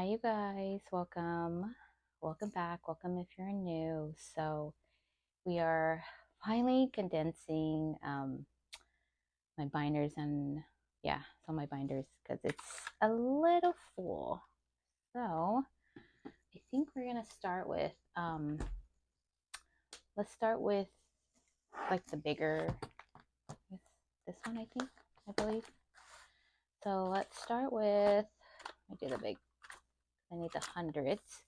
Hi, you guys. Welcome. Welcome back. Welcome if you're new. So, we are finally condensing my binders and yeah, so my binders because it's a little full. So, I think we're going to start with let's start with like the bigger this one, I believe. So, let's start with I do the big I need the hundreds.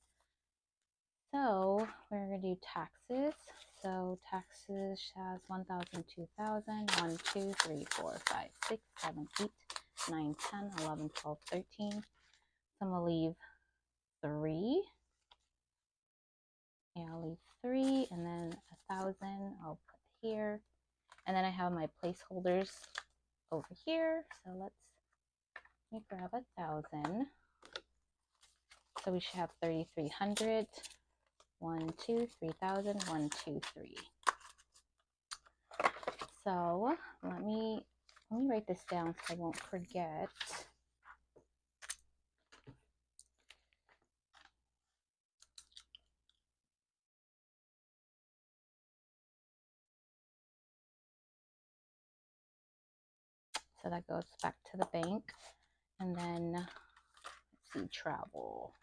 So we're going to do taxes. So taxes has 1,000, 2,000, 1, 2, 3, 4, 5, 6, 7, 8, 9, 10, 11, 12, 13. So I'm going to leave 3. Yeah, I'll leave 3 and then 1,000 I'll put here. And then I have my placeholders over here. So let me grab 1,000. So we should have 3,300. 1, 2, 3,000, 1, 2, 3. So let me write this down so I won't forget. So that goes back to the bank. And then let's see, travel.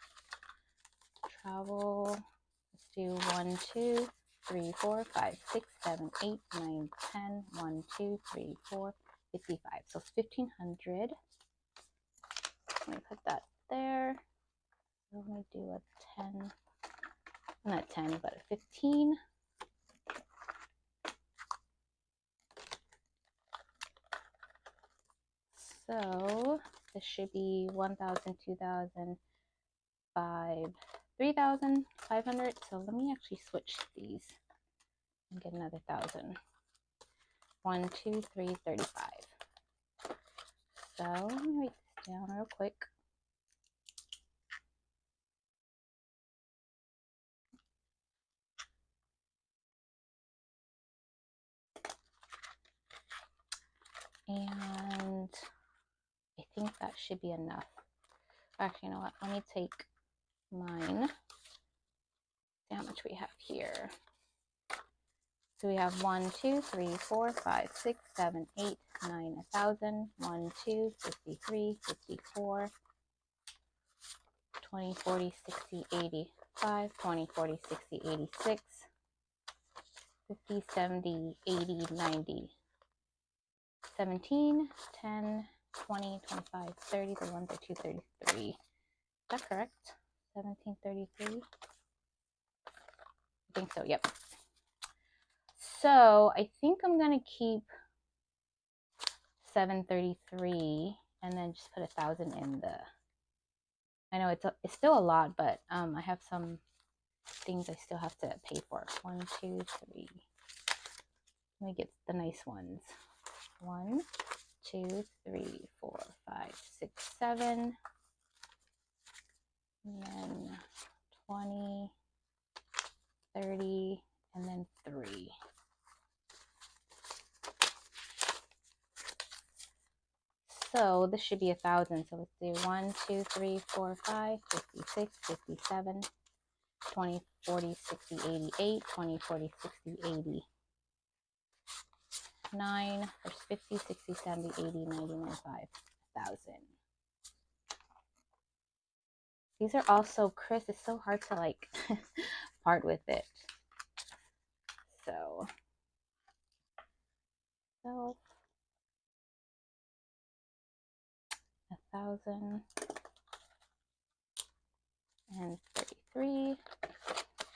Let's do 1, 2, 3, 4, 5, 6, 7, 8, 9, 10. 1, 2, 3, 4, 55. So it's 1,500. Let me put that there. So let me do a 10. Not 10, but a 15. So this should be 1,000, 2,000, 3,500. So let me actually switch these and get another 1,000. 1, 2, 3, 35. So let me write this down real quick. And I think that should be enough. Actually, you know what? Let me take mine. See how much we have here. So we have 1, 2, 3, 4, 5, 6, 7, 8, 9, 1,000. 1, 2, 53, 54, 20, 40, 60, 85, 20, 40, 60, 86, 50, 70, 80, 90, 17, 10, 20, 25, 30, 31, 32, 33. Is that correct? 1733? I think so, yep. So I think I'm going to keep 733 and then just put 1,000 in the... I know it's still a lot, but I have some things I still have to pay for. 1, 2, 3. Let me get the nice ones. 1, 2, 3, 4, 5, 6, 7. And then 20, 30, and then 3. So this should be 1,000. So let's do 1, 2, 3, 4, 5, 56, 57, 20, 40, 60, 88, 20, 40, 60, 80. 9, there's 50, 60, 70, 80, 90, 95, 1,000. These are all so crisp. It's so hard to like part with it. So 1,033.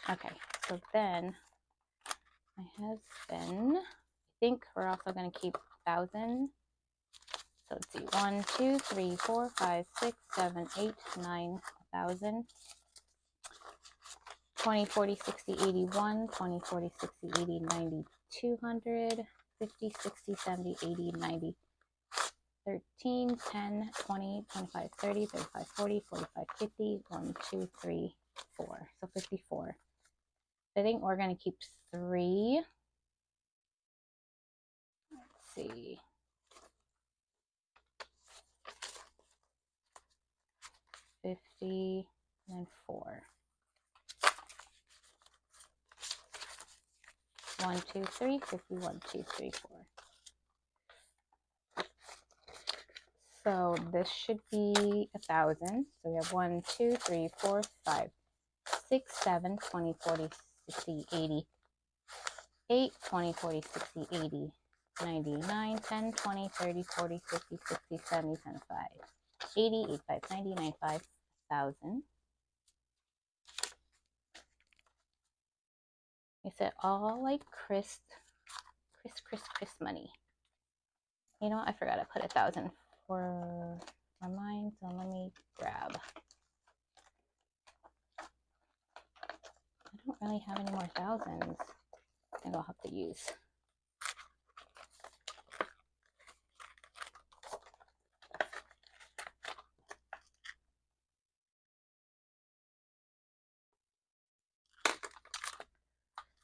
Okay, so then my husband, I think we're also going to keep 1,000. So let's see, 1, 2, 3, 4, 5, 6, 7, 8, 9, 1,000. 20, 40, 60, 81, 20, 40, 60, 80, 90, 200, 50, 60, 70, 80, 90, 13, 10, 20, 25, 30, 35, 40, 45, 50, 1, 2, 3, 4. So 54. I think we're going to keep 3. Let's see. 50. 50, and then 4. 1, 2, 3, 50, 1, 2, 3, 4. So this should be 1,000. So we have 1, 2, 3, 4, 5, 6, 7, 20, 40, 60, 80, 8, 20, 40, 60, 80, 90, 9, 10, 20, 30, 40, 50, 60, 70, 75, 80, 85, 90, 95, 1,000. I said all like crisp money. You know what? I forgot I put 1,000 for mine, so let me grab. I don't really have any more thousands. I think I'll have to use.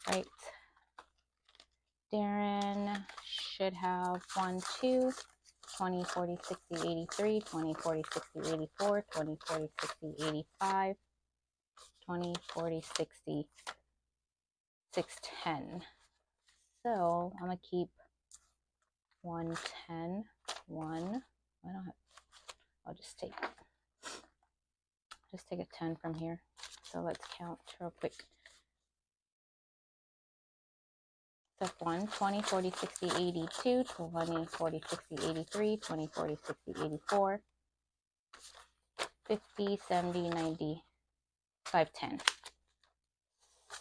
Right. Darren should have 1, 2, 20, 40, 60, 83, 20, 40, 60, 84, 20, 40, 60, 85, 20, 40, 60, 610. So I'm going to keep 110, 1. I don't have, I'll just take a 10 from here. So let's count real quick. Step 1, 20, 40, 60, 82, 20, 40, 60, 83, 20, 40, 60, 84, 50, 70, 90, 510.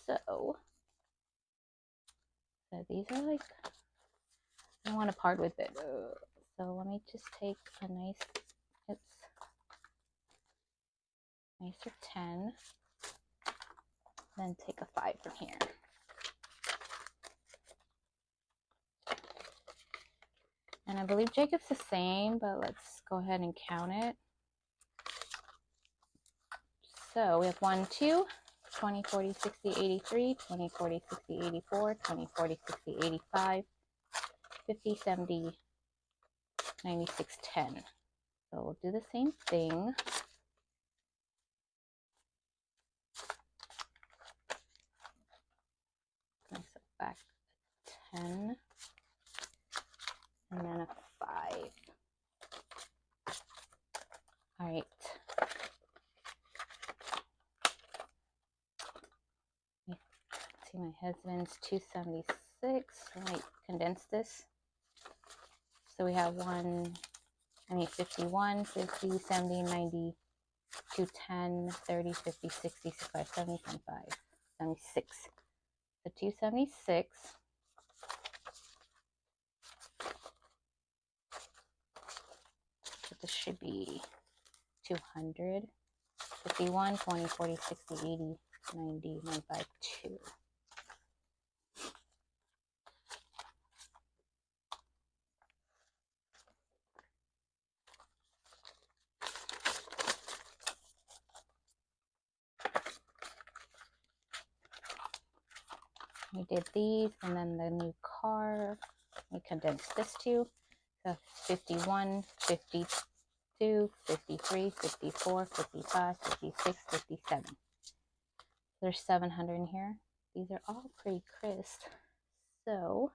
So these are like, I don't want to part with it. So let me just take a nice, nicer 10, then take a 5 from here. And I believe Jacob's the same, but let's go ahead and count it. So we have 1, 2, 20, 40, 60, 83, 20, 40, 60, 84, 20, 40, 60, 85, 50, 70, 96, 10. So we'll do the same thing. So back 10, and then a 5. All right. See, my husband's 276. Let me condense this. So we have 51, 50, 70, 90, 210, 30, 50, 60, 65, 70, 75, 76. So 276. So this should be 200. 51, 20, 40, 60, 80, 90, 95, 2. We did these, and then the new car, we condensed this too. So 51, 52, 53, 54, 55, 56, 57. There's 700 in here. These are all pretty crisp. So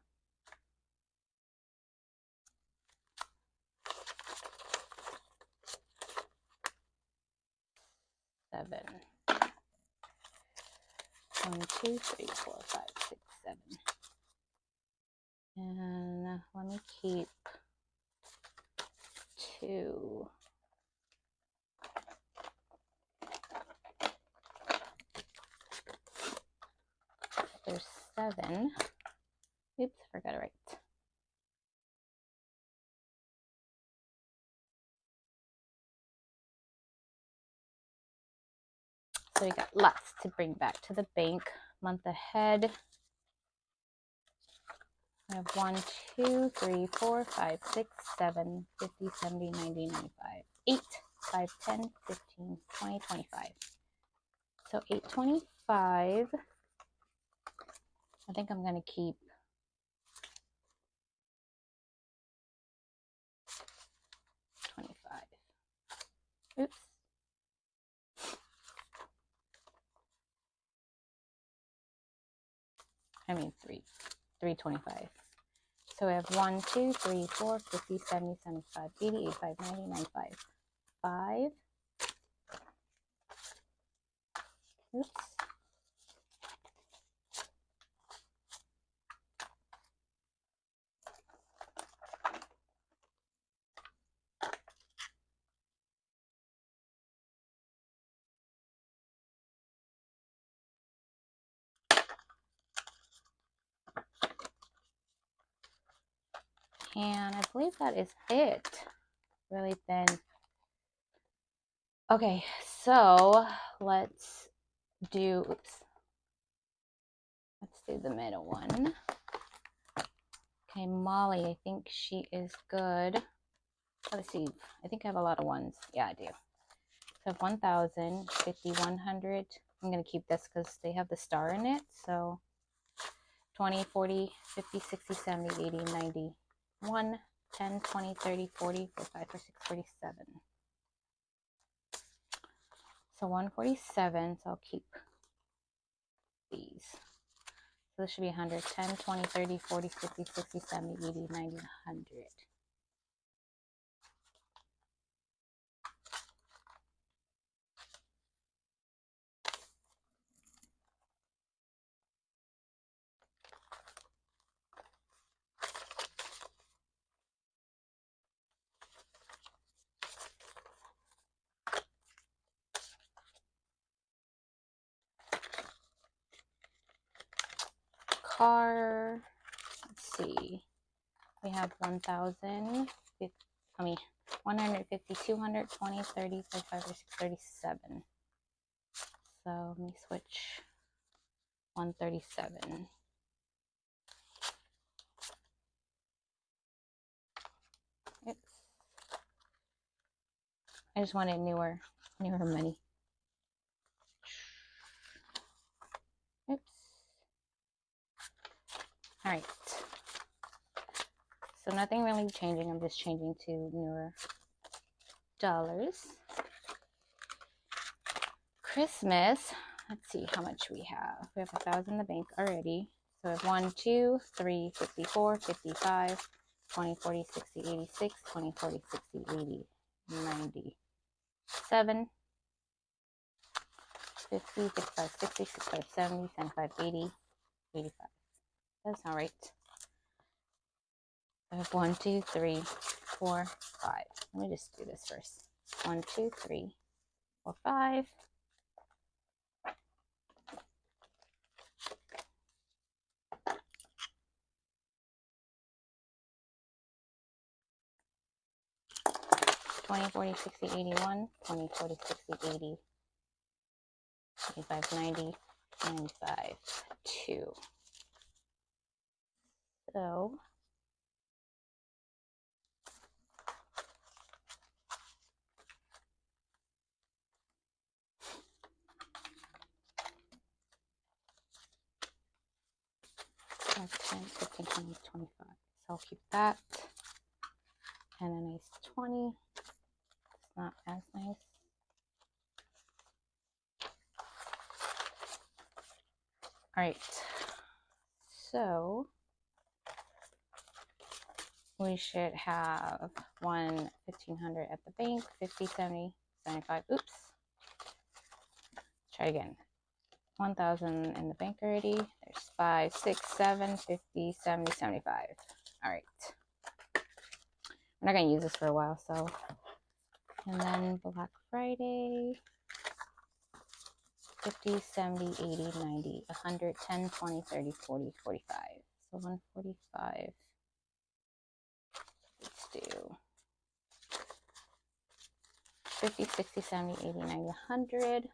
seven. 1, 2, 3, 4, 5, 6, 7. And let me keep 2. There's 7. Oops, I forgot to write. So we got lots to bring back to the bank. Month ahead. I have 1, 2, 3, 4, 5, 6, 7, 50, 70, 90, 95, 8, 5, 10, 15, 20, 25. So 825. I think I'm going to keep 25. Oops. I mean 325. So we have 1, 2, 3, 4, 50, 70, 75, 80, 85, 90, 95. 5. Oops. And I believe that is it. Really thin. Okay, so let's do, oops. Let's do the middle one. Okay, Molly, I think she is good. Let's see. I think I have a lot of ones. Yeah, I do. So 1,000, 50, 100. I'm going to keep this because they have the star in it. So 20, 40, 50, 60, 70, 80, 90, 1, 10, 20, 30, 40, 45, 46, 47. So 147. So I'll keep these. So this should be 100, 10, 20, 30, 40, 50, 60, 70, 80, 90, 100. Car, let's see, we have 1,000, I mean 150, 200, 20, 30, 35, 36, 37. So let me switch 137. Oops. I just wanted newer money. Oops. All right. So nothing really changing. I'm just changing to newer dollars. Christmas. Let's see how much we have. We have 1,000 in the bank already. So we have 1, 2, 3, 54, 55, 20, 40, 60, 86, 20, 40, 60, 80, 97, 50, 55, 60, 65, 70, 75, 80, 85. That's not right. I have 1, 2, 3, 4, 5. Let me just do this first. 1, 2, 3, 4, 5. 20, 40, 60, 81, 20, 40, 60, 80, 85, 90, 95, 2. So, that's 10, 15, 20, 25. So I'll keep that. And a nice 20. It's not as nice. All right. So, we should have 1,500 at the bank, 50, 70, 75. Oops. Try again. 1,000 in the bank already. There's 5, 6, 7, 50, 70, 75. All right. We're not going to use this for a while, so. And then Black Friday. 50, 70, 80, 90, 100, 10, 20, 30, 40, 45. So 145. Let's do 50, 60, 70, 80, 90, 100.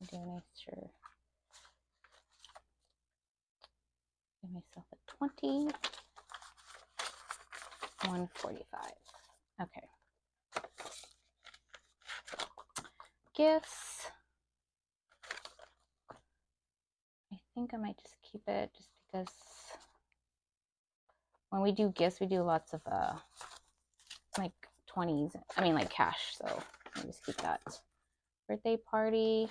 Do a nice sure. Give myself a 20. 145. Okay. Gifts. I think I might just keep it just because when we do gifts, we do lots of like 20s. I mean, like cash. So let me just keep that. Birthday party.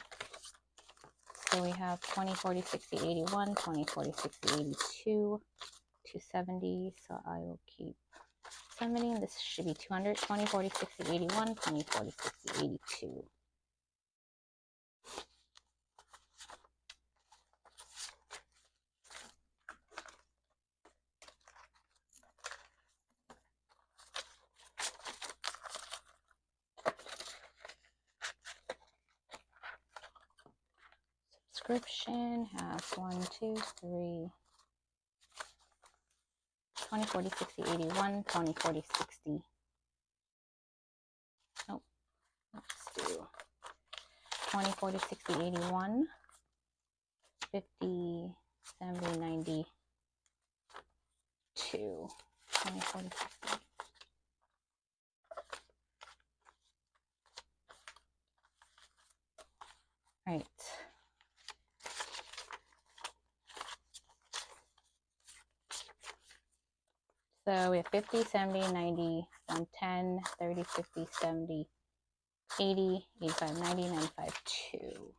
So we have 20, 40, 60, 81, 20, 40, 60, 82, 270. So I will keep 70. This should be 200, 20, 40, 60, 81, 20, 40, 60, 82. Subscription has 1, 2, 3, 20, 40, 60, 81, 20, 40, 60. Nope. Let's do 20, 40, 60, 81, 50, 70, 92, 20, 40, 60. Right. So we have 50, 70, 90, 110, 30, 50, 70, 80, 85, 90, 95, 2.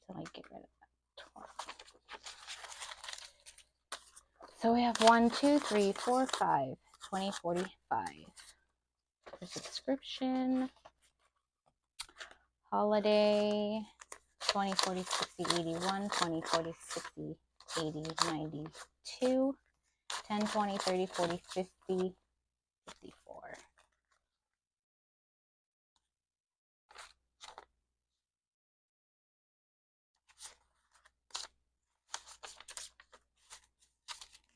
So I get rid of that 12. So we have 1, 2, 3, 4, 5, 20, 45. For subscription, holiday, 20, 40, 60, 81, 20, 40, 60, 80, 92, 10, 20, 30, 40, 50, 54.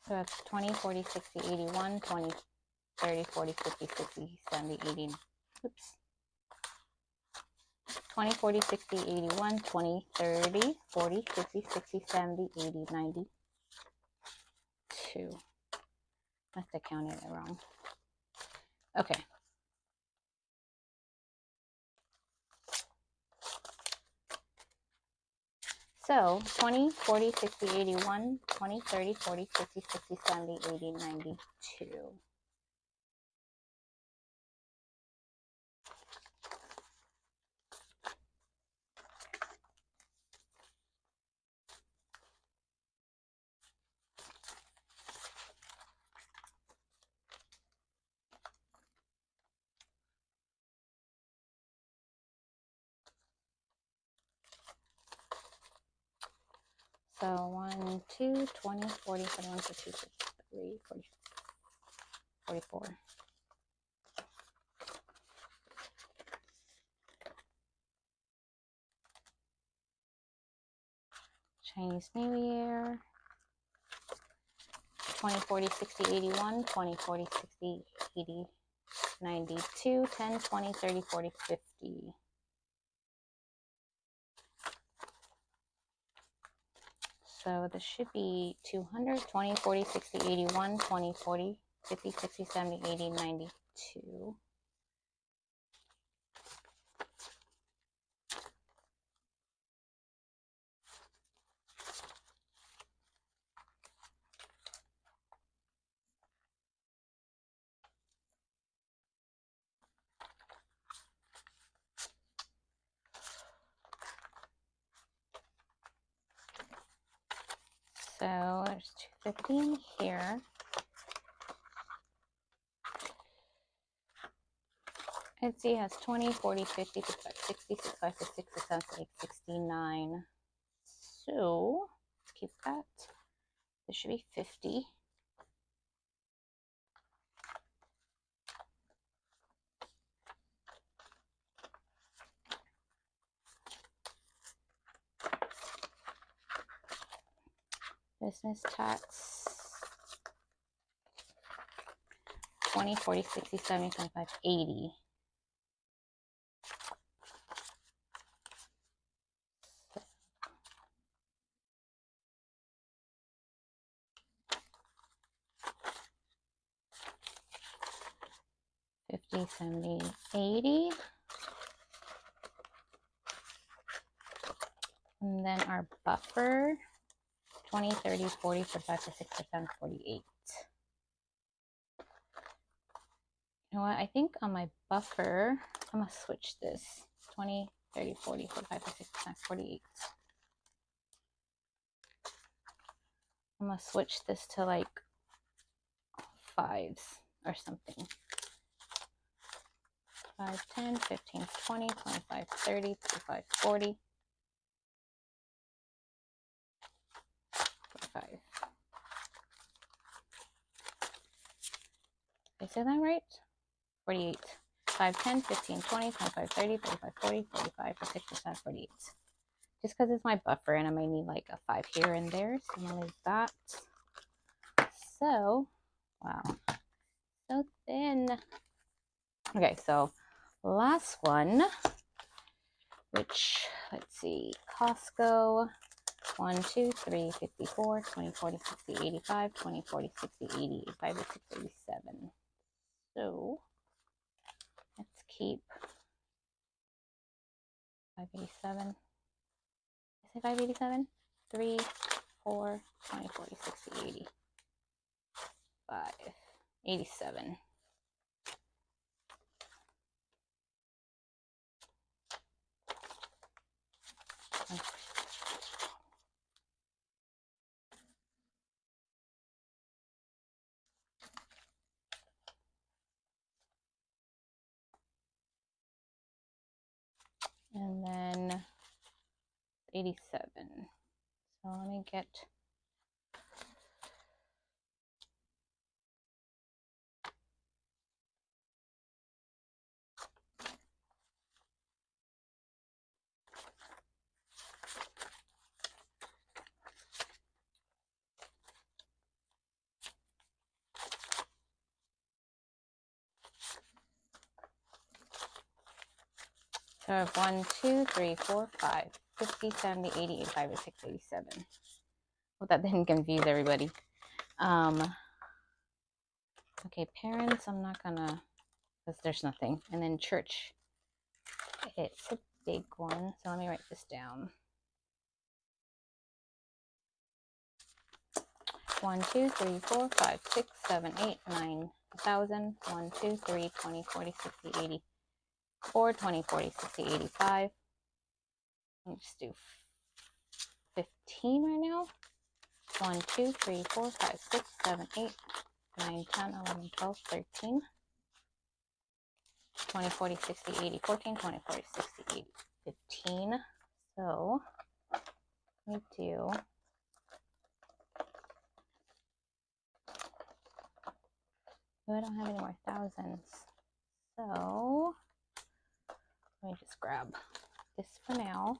So that's 20, 40, 60, 81, 20, 30, 40, 50, 60, 70, 80. Oops. 20, 40, 60, 81, 20, 30, 40, 50, 60, 70, 80, 92. Must have counted it wrong. Okay. So 20, 40, 60, 81, 20, 30, 40, 50, 60, 70, 80, 92. So 1, 2, 20, 40, 41, 42, 43, 40, 44. Chinese New Year. 20, 40, 60, 81, 20, 40, 60, 80, 92, 10, 20, 30, 40, 50. So this should be 200, 20, 40, 60, 81, 20, 40, 50, 60, 70, 80, 92. So there's 250 in here. Let's see, it has 20, 40, 50, 55, 60, 65, 66, 67, 69. So let's keep that. This should be 50. Business tax. 20, 40, 60, 70, 75, 80. $50, $70, $80. And then our buffer, 20, 30, 40, 45, 46, 47, 48. You know what? I think on my buffer, I'm going to switch this. 20, 30, 40, 45, 46, 47, 48. I'm going to switch this to like fives or something. 5, 10, 15, 20, 25, 30, 35, 40, 45. Did I say that right? 48. 5, 10, 15, 20, 25, 30, 35, 40, 45, 46, 47, 48. Just because it's my buffer and I may need like a 5 here and there. So I'm going to leave that. So, wow. So thin. Okay, so last one, which, let's see, Costco, 1, 2, 3, 54, 20, 40, 60, 85, 20, 40, 60, 80, 85, 86, 87. So let's keep 587. Is it 587? 3, 4, 20, 40, 60, 80, 5, 87. And then 87. So let me get so I have 1, 2, 3, 4, 5, 50, 70, 80, 85, 86, 87. Hope that didn't confuse everybody. Okay, parents, I'm not gonna, because there's nothing. And then church, it's a big one. So let me write this down. 1, 2, 3, 4, 5, 6, 7, 8, 9,000. 1, 2, 3, 20, 40, 60, 80. 4, 20, 40, 60, 85. Let's do 15 right now. 1, 2, 3, 4, 5, 6, 7, 8, 9, 10, 11, 12, 13. 20, 40, 60, 80, 14, 20, 40, 60, 80, 15. So we do I don't have any more thousands. So let me just grab this for now.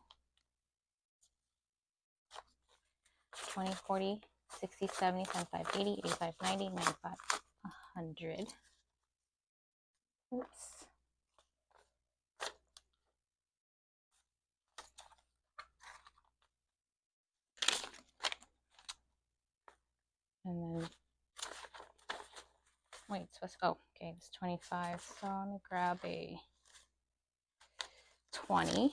20, 40, 60, 70, 75, 80, 85, 90, 95, 100. Oops. And then, wait, so it's, oh, okay, it's 25. So let me grab a 20.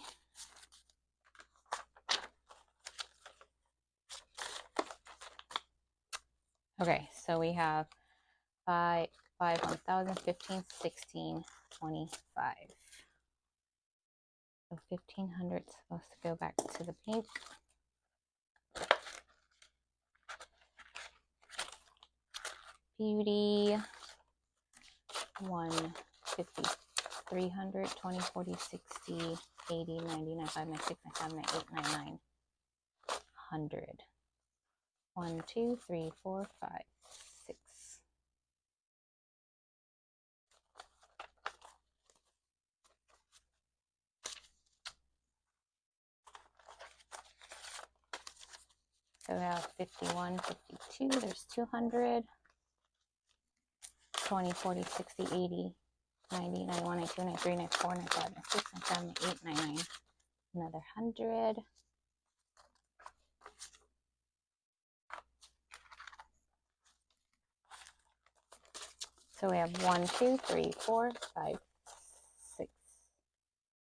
Okay, so we have 5, 1,000, 15, 16, 25. So 1,500 is supposed to go back to the pink. Beauty, 150, 300, 20, 40, 60, 80, 90, 95, 96, 97, 98, 99, 100. 1, 2, 3, 4, 5, 6. So we have 51, 52, there's 200. 20, 40, 60, 80, 90, 91, 92, 93, 94, 95, 96, 97, 98, 99. Another 100. So we have 1, 2, 3, 4, 5, 6,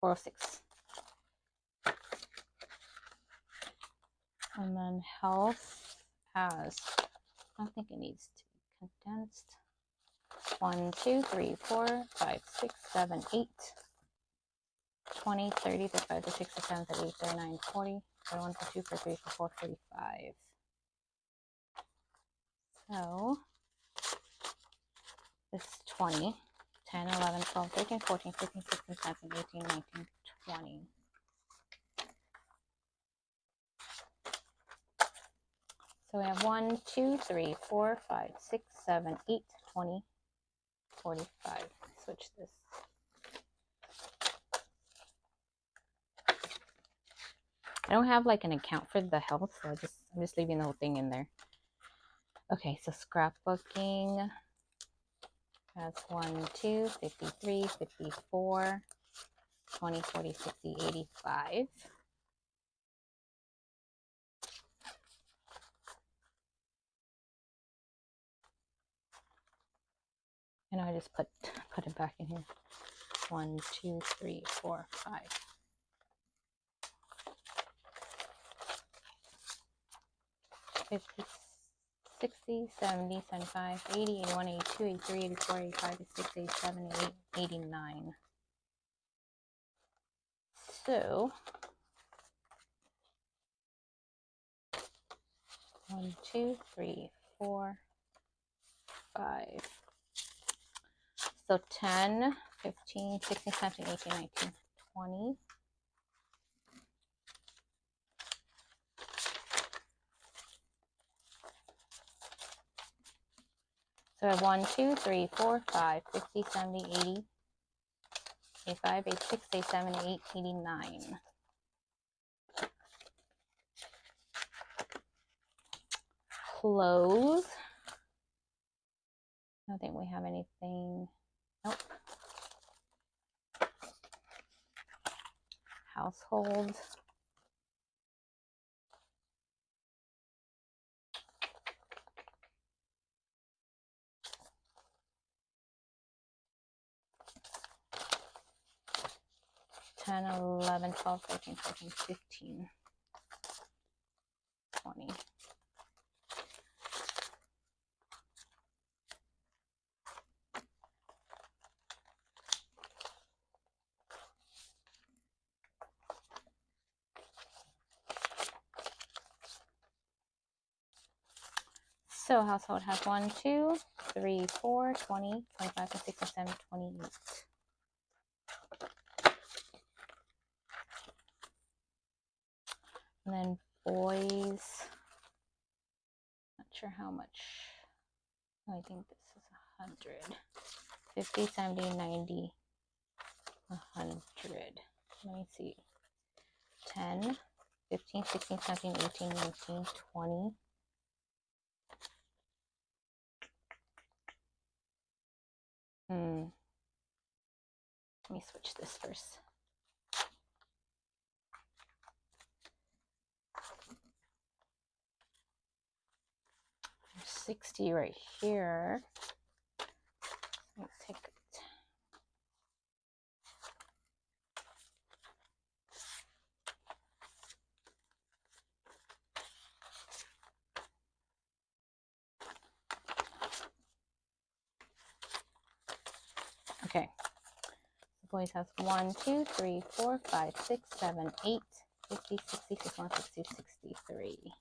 406. And then health has, I don't think it needs to be condensed. 1, 2, 3, 4, 5, 6, 7, 8, 20, 30, 35, 36, 37, 38, 39, 40, 41, 42, 43, 44, 45. So this is 20, 10, 11, 12, 13, 14, 15, 16, 17, 18, 19, 20. So we have 1, 2, 3, 4, 5, 6, 7, 8, 20, 45. Switch this. I don't have like an account for the health, so I'm just leaving the whole thing in there. Okay, so scrapbooking has 1, 2, 53, 54, 20, 40, 60, 85. And I just put it back in here. 1, 2, 3, 4, 5. 50, 60, 70, 75, 80, 81, 82, 83, 84, 85, 86, 87, 88, 89. So 1, 2, 3, 4, 5. So 10, 15, 16, 17, 18, 19, 20. So I have 1, 2, 3, 4, 5, 50, 70, 80, 85, 86, 87, 88, 89. Clothes. I don't think we have anything. Nope. Household. Ten, 11, 12, 13, 14, 15, 20. So household has 1, 2, 3, 4, 20, 25, 26, 27, 28. And then boys, not sure how much. I think this is 100. 50, 70, 90, 100. Let me see. 10, 15, 16, 17, 18, 19, 20. Let me switch this first. 60 right here. Let's take it. Okay. The boys has 1, 2, 3, 4, 5, 6, 7, 8, 50, 60, 61, 62, 63.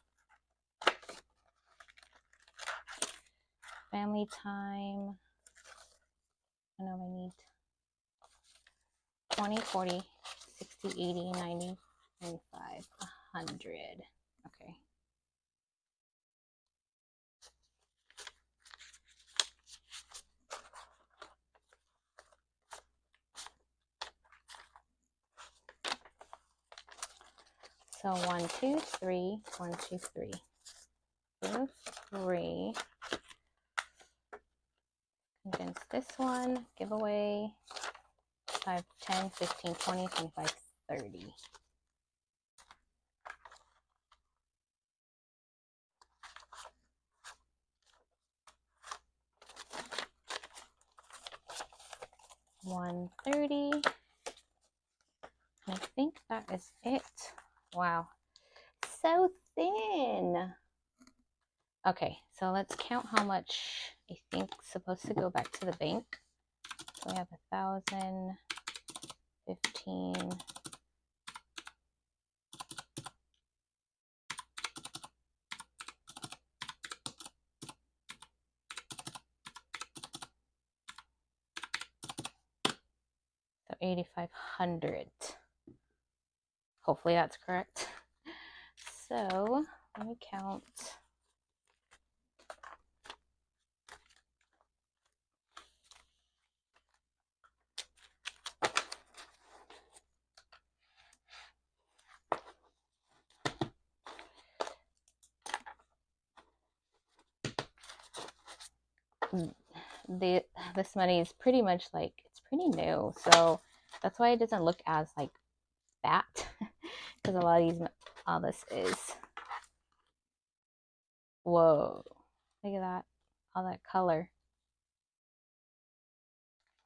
Family time. I know I need 20, 40, 60, 80, 90, 95, 100. Okay. So 1, 2, 3, 1, 2, 3. 2, 3. Condense this one. Giveaway. 5, 10, 15, 20, 25, 30. $130. I think that is it. Wow. so thin. Okay, so let's count how much I think is supposed to go back to the bank. So we have 1,000, 15, so 8,500. Hopefully that's correct. So let me count. This money is pretty much like, it's pretty new, so that's why it doesn't look as like fat, because a lot of these, all this is, whoa, look at that, all that color.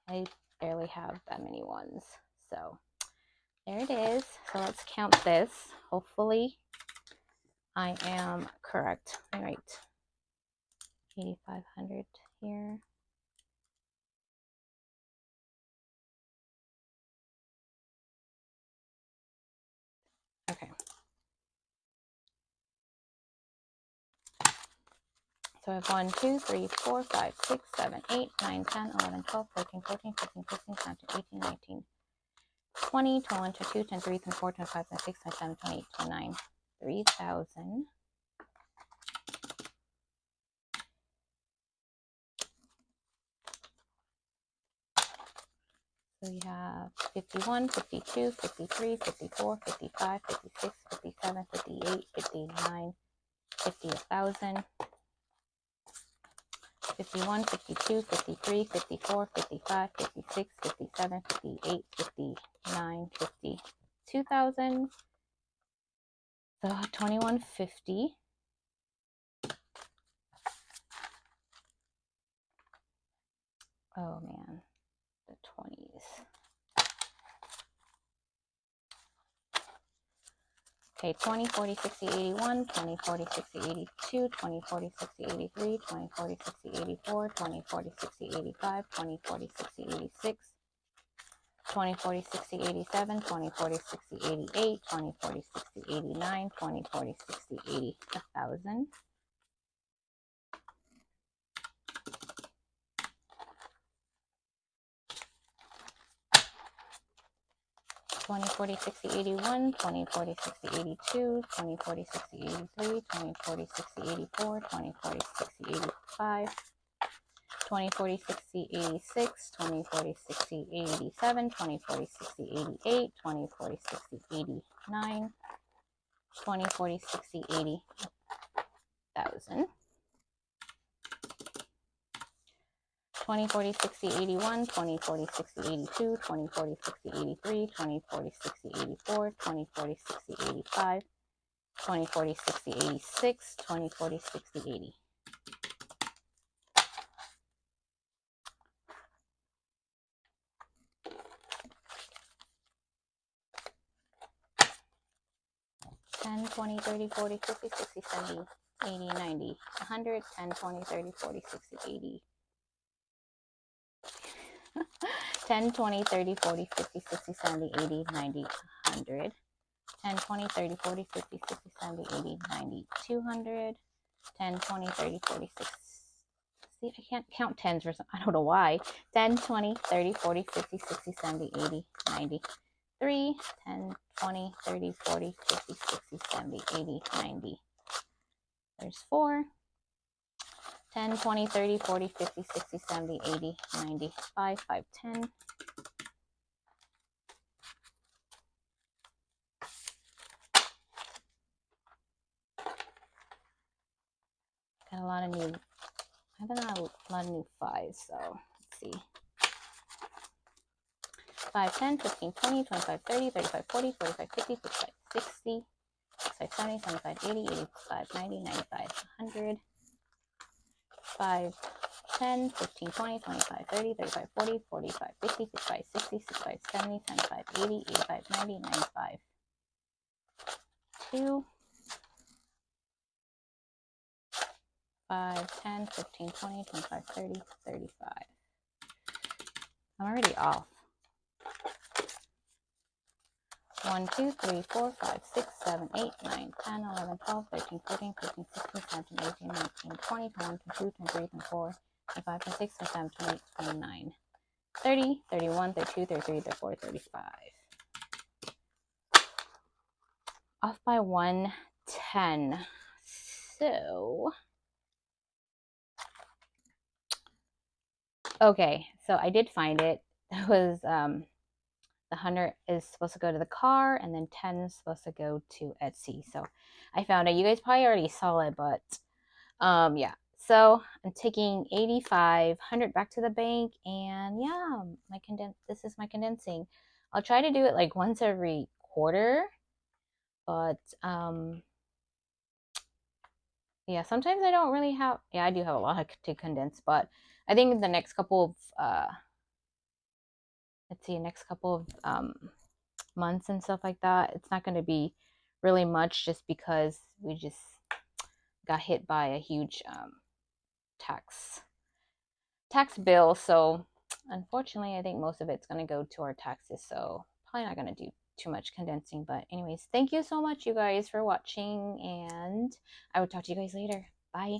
I barely have that many ones, so there it is. So let's count this. Hopefully I am correct. All right, 8,500 here. Okay. So I have 1, 2, 3, 4, 5, 6, 7, 8, 9, 10, 11, 12, 13, 14, 15, 16, 17, 18, 19, 20, 21, 22, 23, 24, 25, 26, 27, 28, 29, 3,000. So we have 51, 52, 53, 54, 55, 56, 57, 58, 59, 50, 1,000. 51, 52, 53, 54, 55, 56, 57, 58, 59, 50, 2,000. So 2,150. Oh man, the 20s. Okay, 20, 40, 60, 81, 20, 40, 60, 82, 20, 40, 60, 83, 20, 40, 60, 84, 20, 40, 60, 85, 20, 40, 60, 86, 20, 40, 60, 87, 20, 40, 60, 88, 20, 40, 60, 89, 20, 40, 60, 80, 1,000. 20, 40, 60, 81, 20, 40, 60, 82, 20, 40, 60, 83, 20, 40, 60, 84, 20, 40, 60, 85, 20, 40, 60, 86, 20, 40, 60, 87, 20, 40, 60, 88, 20, 40, 60, 89, 20, 40, 60, 80,000. 20, 40, 60, 81, 20, 40, 60, 82, 20, 40, 60, 83, 20, 40, 60, 84, 20, 40, 60, 85, 20, 40, 60, 86, 20, 40, 60, 80. $10, $20, $30, $40, $50, $60, $70, $80, $90, $100, $10, $20, $30, $40, $60, $80. $10, $20, $30, $40, $50, $60, $70, $80, $90, $100. $10, $20, $30, $40, $50, $60, $70, $80, $90, $200. $10, $20, $30, $40, $60. See, I can't count tens for some, I don't know why. $10, $20, $30, $40, $50, $60, $70, $80, $90. 3, 10, 20, 30, 40, 50, 60, 70, 80, 90. There's 4. 10, 20, 30, 40, 50, 60, 70, 80, 90. 5, 5, 10. Got a lot of new, I have a lot of new 5s, so let's see. 5, 10, 15, 20, 25, 30, 35, 40, 45, 50, 55, 60, 65, 70, 75, 80, 85, 90, 95, 100. 5, 10, 15, 20, 25, 30, 35, 40, 45, 50, 55, 60, 65, 70, 75, 80, 85, 90, 95. 2, 5, 10, 15, 20, 25, 30, 35. I'm already off. 1, 2, 3, 4, 5, 6, 7, 8, 9, 10, 11, 12, 13, 14, 15, 16, 17, 18, 19, 20, 21, 22, 23, 24, 25, 26, 27, 28, 29, 30, 31, 32, 33, 34, 35. Off by 110. So, okay, so I did find it. That was the 100 is supposed to go to the car, and then 10 is supposed to go to Etsy. So I found it. You guys probably already saw it, but yeah. So I'm taking 8,500 back to the bank, and yeah, this is my condensing. I'll try to do it like once every quarter, but yeah, sometimes I don't really have, yeah, I do have a lot to condense, but I think the next couple of let's see, next couple of months and stuff like that, it's not going to be really much, just because we just got hit by a huge tax bill. So unfortunately, I think most of it's going to go to our taxes, so probably not going to do too much condensing. But anyways, thank you so much, you guys, for watching, and I will talk to you guys later. Bye.